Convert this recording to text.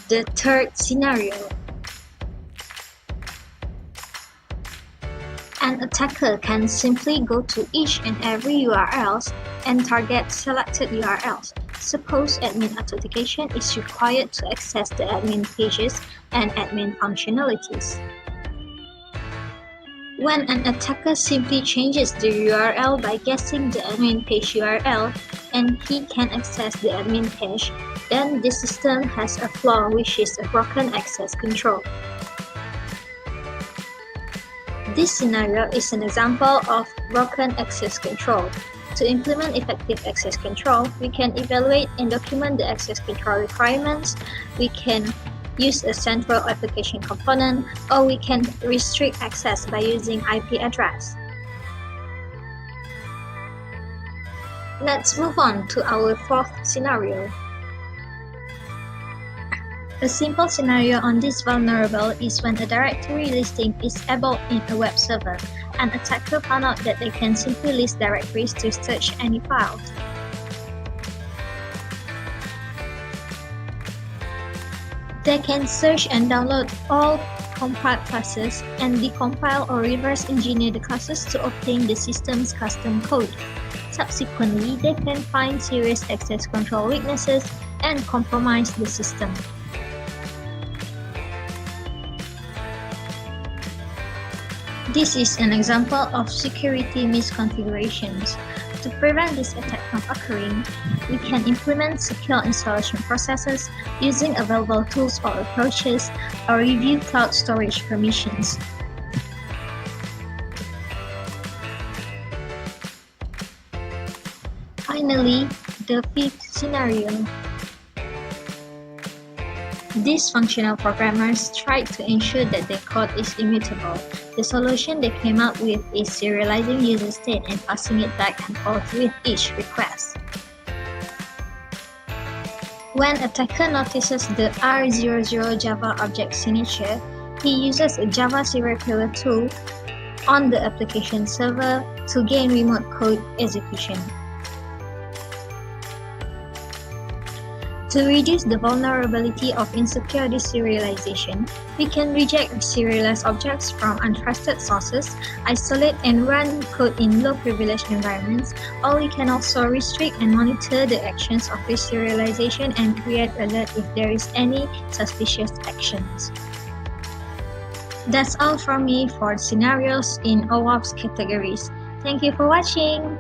The third scenario. An attacker can simply go to each and every URLs and target selected URLs. Suppose admin authentication is required to access the admin pages and admin functionalities. When an attacker simply changes the URL by guessing the admin page URL and he can access the admin page, then the system has a flaw, which is a broken access control. This scenario is an example of broken access control. To implement effective access control, we can evaluate and document the access control requirements. We can use a central application component, or we can restrict access by using IP address. Let's move on to our fourth scenario. A simple scenario on this vulnerable is when a directory listing is enabled in a web server. An attacker found out that they can simply list directories to search any files. They can search and download all compiled classes and decompile or reverse engineer the classes to obtain the system's custom code. Subsequently, they can find serious access control weaknesses and compromise the system. This is an example of security misconfigurations. To prevent this attack from occurring, we can implement secure installation processes using available tools or approaches, or review cloud storage permissions. Finally, the fifth scenario. These functional programmers tried to ensure that their code is immutable. The solution they came up with is serializing user state and passing it back and forth with each request. When attacker notices the R00 Java object signature, he uses a Java serial killer tool on the application server to gain remote code execution. To reduce the vulnerability of insecure deserialization, we can reject serialized objects from untrusted sources, isolate and run code in low-privileged environments, or we can also restrict and monitor the actions of deserialization and create alert if there is any suspicious actions. That's all from me for scenarios in OWASP categories. Thank you for watching!